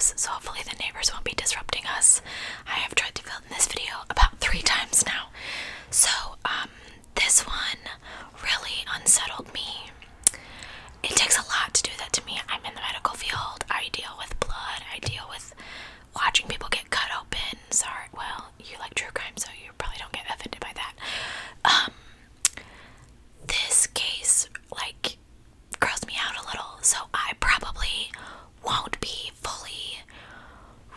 house, so hopefully the neighbors won't be disrupting us. I have tried to film this video about 3 times now. So, this one really unsettled me. It takes a lot to do that to me. I'm in the medical field. I deal with blood. I deal with watching people get cut open. Sorry, well, you like true crime, so you probably don't get offended by that. This case, like, grossed me out a little, so I probably won't be fully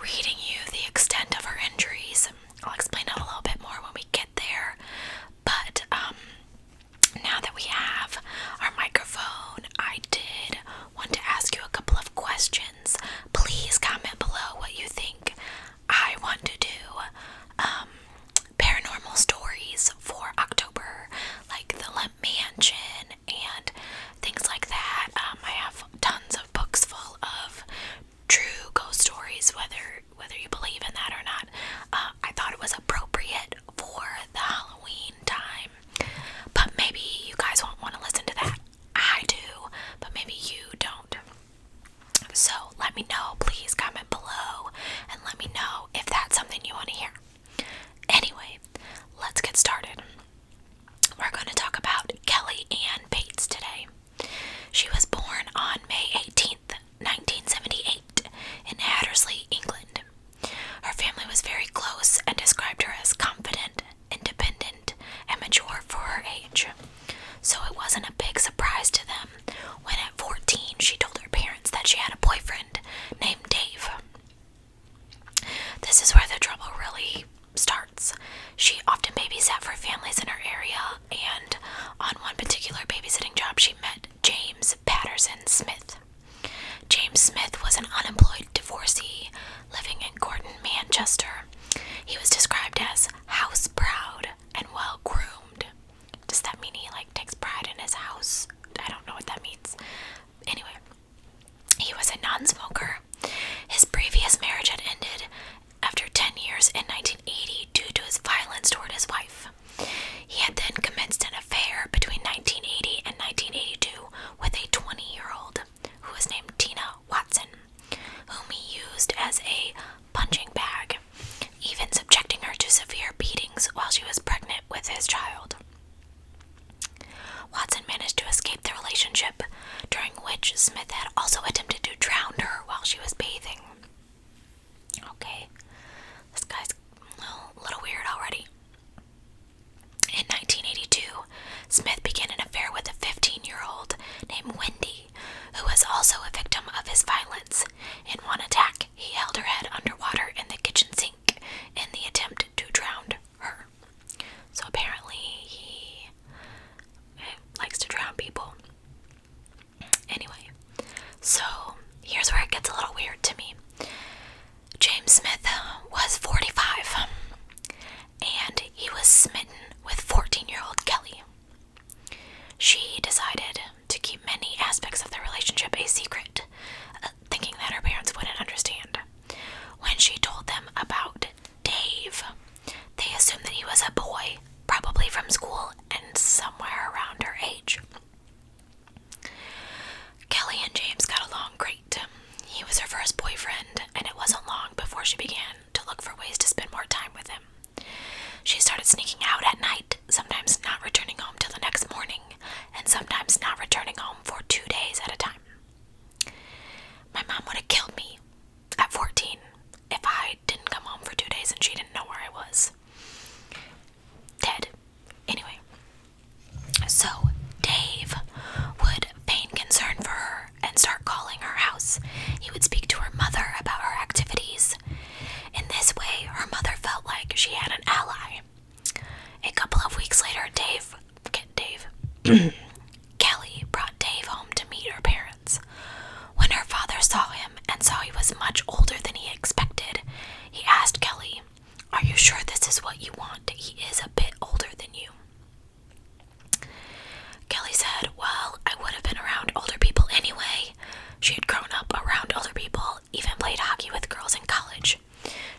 reading you the extent of her injuries. I'll explain it a little bit more when we get there. But, now that we have our microphone, I did want to ask you a couple of questions. Please comment below what you think I want to do paranormal stories for October, like the Limp Mansion and things like that. I have tons of books full of true ghost stories, whether you believe in that or not. I thought it was appropriate for the Halloween time, but maybe you guys won't want to listen to that. I do, but maybe you don't. So let me know, please comment below and let me know if that's something you want to hear. Anyway, let's get started. We're going to talk about Kelly Ann Bates today. She was born on May 18th, 1978 in Hattersley, England. Her family was very close and described her as confident, independent, and mature for her age. So it wasn't a big surprise to them when at 14 she told her parents that she had a boyfriend named Dave. This is where the trouble really starts. She often babysat for families in her area, and on one particular babysitting job she met James Patterson Smith. James Smith was an unemployed divorcee living in Gorton, Manchester. He was described as house proud and well groomed. Does that mean he takes pride in his house? I don't know what that means. Anyway, he was a non-smoker. His previous marriage had ended after 10 years in 1980 due to his violence toward his wife. He had then commenced an affair between 1980 and 1982 with a 20-year-old who was named Tina Watson, whom he used as a punching bag, even subjecting her to severe beatings while she was pregnant with his child. Watson managed to escape the relationship, during which Smith had also attempted to drown her while she was bathing. Okay, this guy's a little weird already. In 1982, Smith began an affair with a 15-year-old named Wendy, who was also a victim of his violence. In one attack, he held her head underwater in the kitchen sink in the attempt to drown her. So apparently he likes to drown people. Anyway, so here's where it gets a little weird to me. James Smith was 45, and he was smitten with 14-year-old Kelly. She decided to keep many aspects of the relationship a secret, thinking that her parents wouldn't understand. When she told them about Dave, they assumed that he was a boy, probably from school and somewhere around her age. Kelly and James got along great. He was her first boyfriend, and it wasn't long before she began to look for ways to spend more time with him. She started sneaking out at night, sometimes not returning home till the next morning, and sometimes not returning home for 2 days at a time. My mom would have killed me at 14 if I didn't come home for 2 days and she didn't know where I was. Dead. Anyway, so Dave would feign concern for her and start calling her house. He would speak to her mother about her activities. In this way, her mother felt like she had an ally. A couple of weeks later, Kelly brought Dave home to meet her parents. When her father saw him and saw he was much older than he expected, he asked Kelly, "Are you sure this is what you want? He is a bit older than you." Kelly said, "Well, I would have been around older people anyway." She had grown up around older people, even played hockey with girls in college.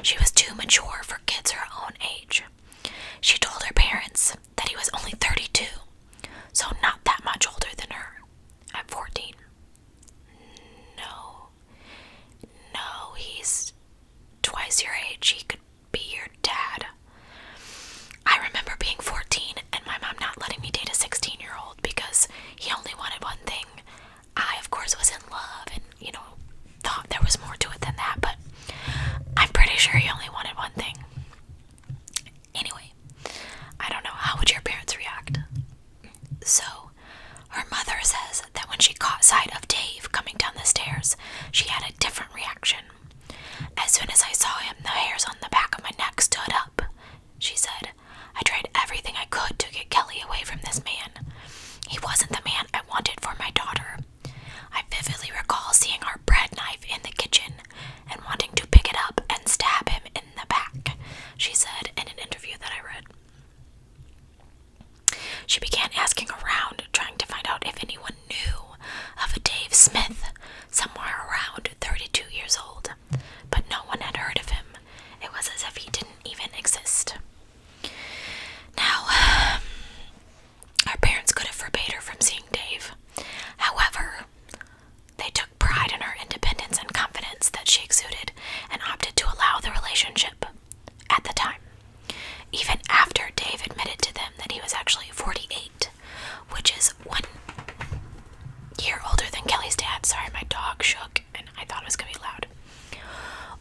She was too mature for kids her own age. She told her parents that he was only 32, so not that much older than her. At 14. No, she had a different reaction. As soon as I saw him, the hairs on the back of my neck stood up. She said, I tried everything I could to get Kelly away from this man. He wasn't the man I wanted for my daughter. I vividly recall seeing our bread knife in the kitchen and wanting to pick it up and stab him in the back, she said in an interview that I read. She began asking around, trying to find out if anyone knew of a Dave Smith, somewhere around 32 years old, but no one had heard of him. It was as if he didn't even exist. Now, our parents could have forbade her from seeing Dave. However, they took pride in her independence and confidence that she exuded and opted to allow the relationship at the time, even after Dave admitted to them that he was actually 48, which is 1 year older than Kelly's dad. Sorry, my dog shook and I thought it was going to be loud.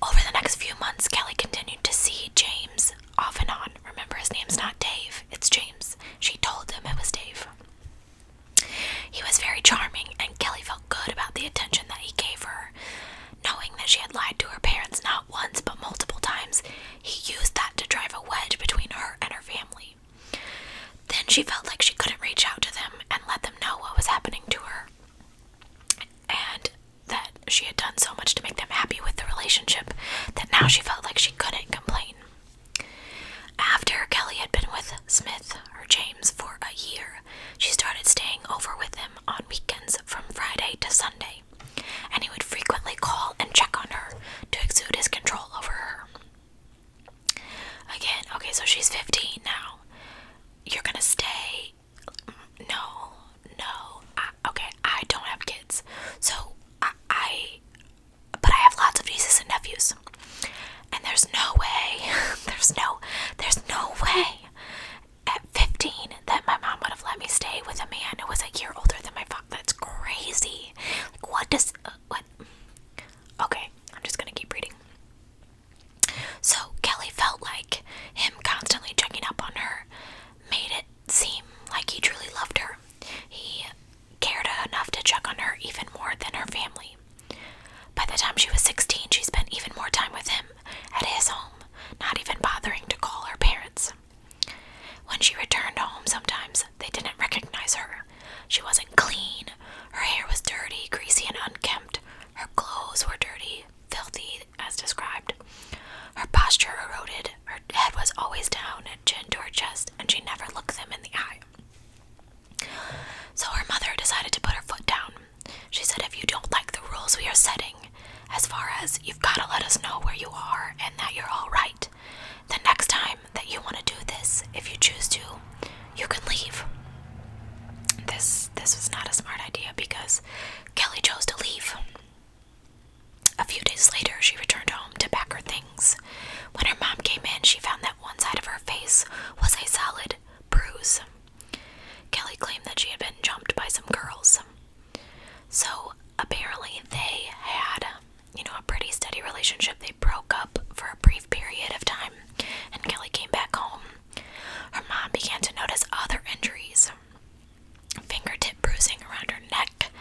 Over the next few months, Kelly continued to see James off and on. Remember, his name's not Dave, it's James. She told him it was Dave. He was very charming, and Kelly felt good about the attention that he gave her. Knowing that she had lied to her parents not once but multiple times, he used that to drive a wedge between her and her family. Then she felt like she couldn't reach out to them and let them know what was happening to her, and that she had done so much to make them happy with the relationship that now she felt like she couldn't complain. After Kelly had been with Smith, or James, for a year, she started staying over with him on weekends from Friday to Sunday, and he would frequently call and check on her to exude his control over her. Again, okay, so she's 15 now. You're gonna stay? No. Okay, I don't have kids, so but I have lots of nieces and nephews, and there's no way, there's no way at 15 that my mom would have let me stay with a man who was a year older than my father. That's crazy. Like, what? Okay, I'm just gonna keep reading. So Kelly felt like him constantly checking up on her made it seem like he truly loved her. He cared enough to check on her even more than her family. By the time she was 16, she spent even more time with him at his home, not even bothering to call her parents. When she returned home, sometimes they didn't recognize her. She wasn't clean. Her hair was dirty, greasy, and unkempt. Her clothes were dirty, filthy, as described. Her posture eroded. Her head was always down and chin to her chest, and she never looked them in the eye. So her mother decided to put her foot down. She said, if you don't like the rules we are setting, as far as you've got to let us know where you are and that you're all right, the next time that you want to do this, if you choose to, you can leave. This was not a smart idea because Kelly chose to leave. A few days later, she returned home to pack her things. When her mom came in, she found that one side of her face was a solid bruise. Kelly claimed that she had been jumped by some girls. So apparently they had, a pretty steady relationship. They broke up for a brief period of time, and Kelly came back home. Her mom began to notice other injuries. Fingertip bruising around her neck,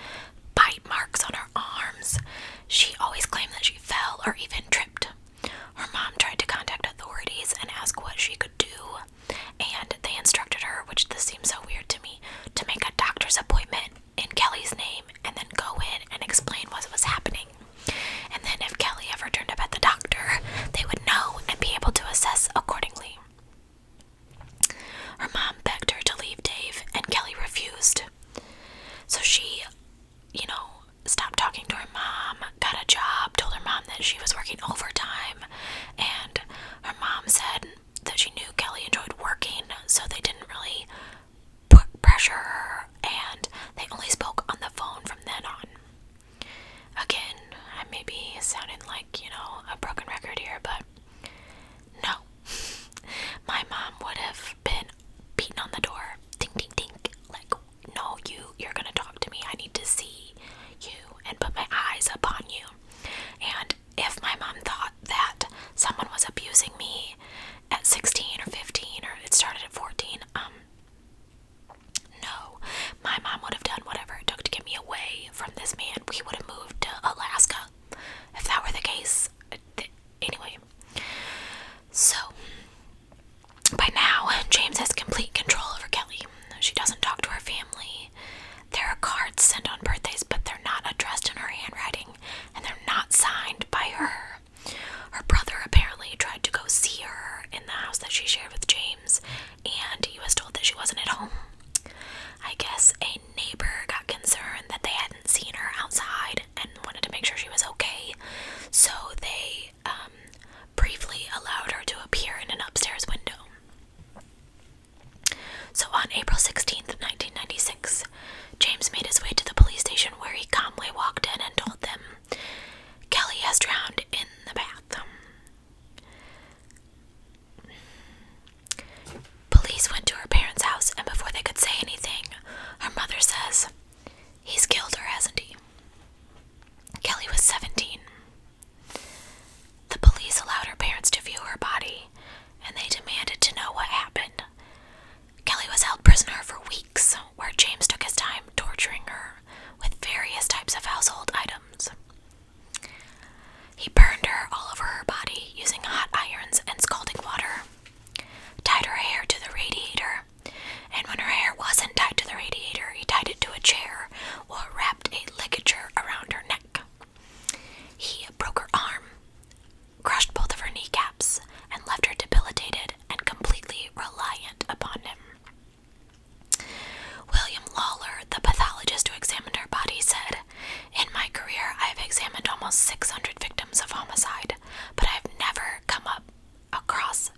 almost 600 victims of homicide, but I've never come up across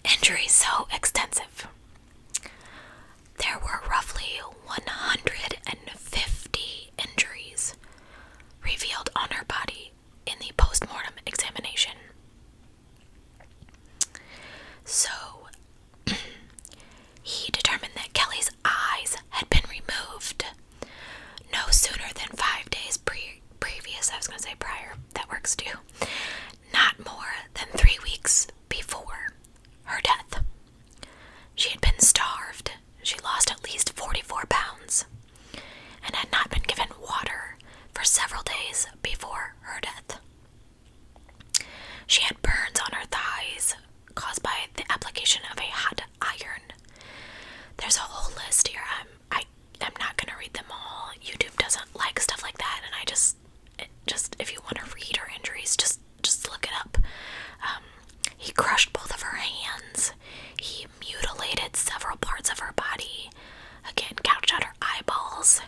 injuries so extensive. There were roughly 150 injuries revealed on her body in the post-mortem examination. So, he determined that Kelly's eyes had been removed no sooner than 5 days previous. I was going to say prior. That works too. Not more than 3 weeks before her death. She had been starved. She lost at least 44 pounds and had not been given water for several days before her death. She had burns on her thighs caused by the application of a hot iron. There's a whole list here. I'm not going to read them all. YouTube doesn't like stuff like that, and I just if you want to read her injuries, just look it up. He crushed both of her hands. He mutilated several parts of her body. Again, gouged out her eyeballs.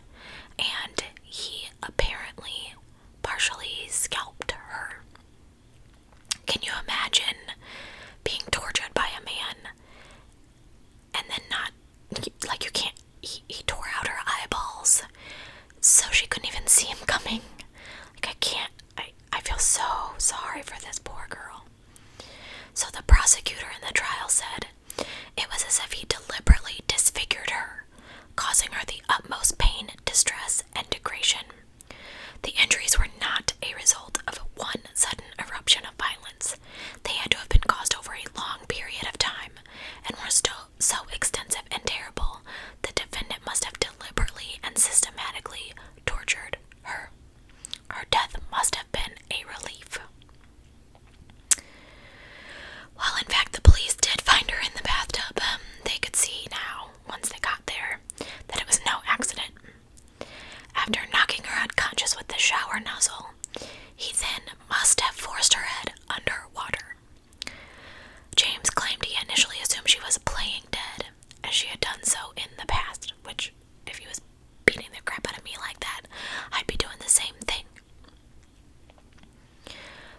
And he apparently partially scalped her. Can you imagine being tortured by a man and then not, like, you can't, he tore out her eyeballs so she couldn't even see him coming. Like, I feel so sorry for this poor girl. So the prosecutor in the trial said it was as if he deliberately disfigured her, causing her the utmost pain, distress, and degradation. The injuries were not a result of one sudden eruption of violence. They had to have been caused over a long period of time and were still so extensive and terrible the defendant must have deliberately and systematically tortured her. Her death must have been a relief. While in fact the police did find her in the bathtub, they could see now, once they got there, that it was no accident. After knocking her unconscious with the shower nozzle, he then must have forced her head under water. James claimed he initially assumed she was playing dead, as she had done so in the past, which, if he was beating the crap out of me like that, I'd be doing the same thing.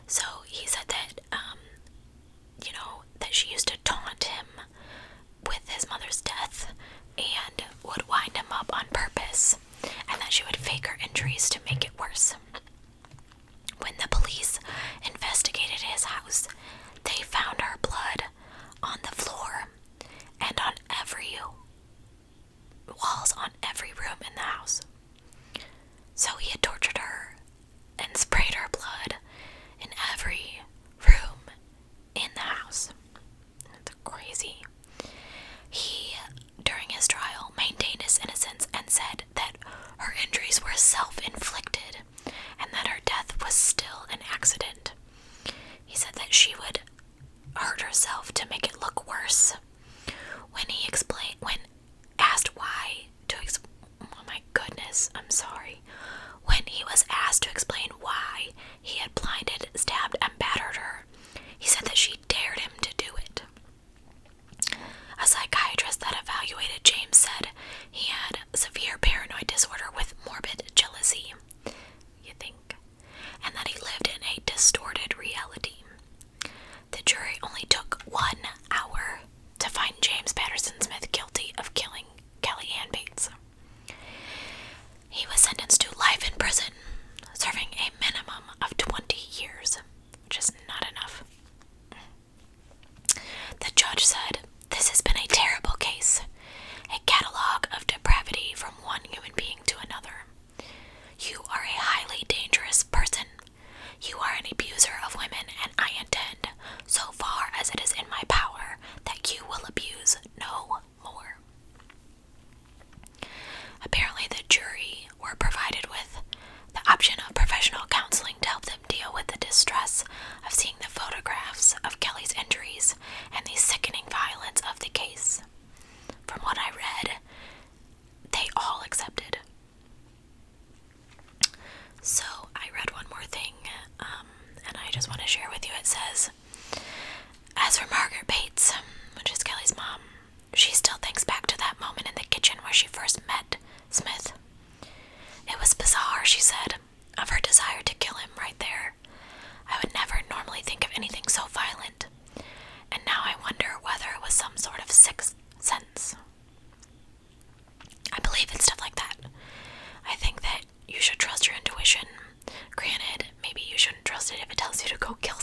So he said that, that she used to taunt him with his mother's death and would wind him up on purpose, and that she would fake her injuries to make it worse. When the police investigated his house, they found her blood on the floor and on every walls on every room in the house. So he had tortured her and sprayed her blood in every room in the house. That's crazy. He, during his trial, maintained his innocence and said that her injuries were self-inflicted and that her death was still an accident. He said that she would hurt herself to make it look worse. When asked why oh my goodness, I'm sorry. When he was asked to explain why he had blinded, stabbed, and battered her, he said that she dared him to do it. A psychiatrist that evaluated James said he had severe paranoid disorder with morbid jealousy, you think, and that he lived in a distorted reality. The jury only took 1 hour to find James Patterson Smith guilty of killing Kelly Ann Bates. He was sentenced to life in prison, serving a minimum of 20 years, which is not enough. The judge said, "This has been a terrible case, a catalog of depravity from one human being to another. You are a highly dangerous person. You are an abuser of women, and I intend, so far as it is in my power, that you will abuse no more." Apparently the jury were provided with the option of professional counseling to help them deal with the distress of seeing the photographs of Kelly's injuries and the sickening violence of the case. From what I read, they all accepted. So I read one more thing, and I just want to share with you. It says, as for Margaret Bates, which is Kelly's mom, she still thinks back to that moment in the kitchen where she first met Smith. It was you should trust your intuition. Granted, maybe you shouldn't trust it if it tells you to go kill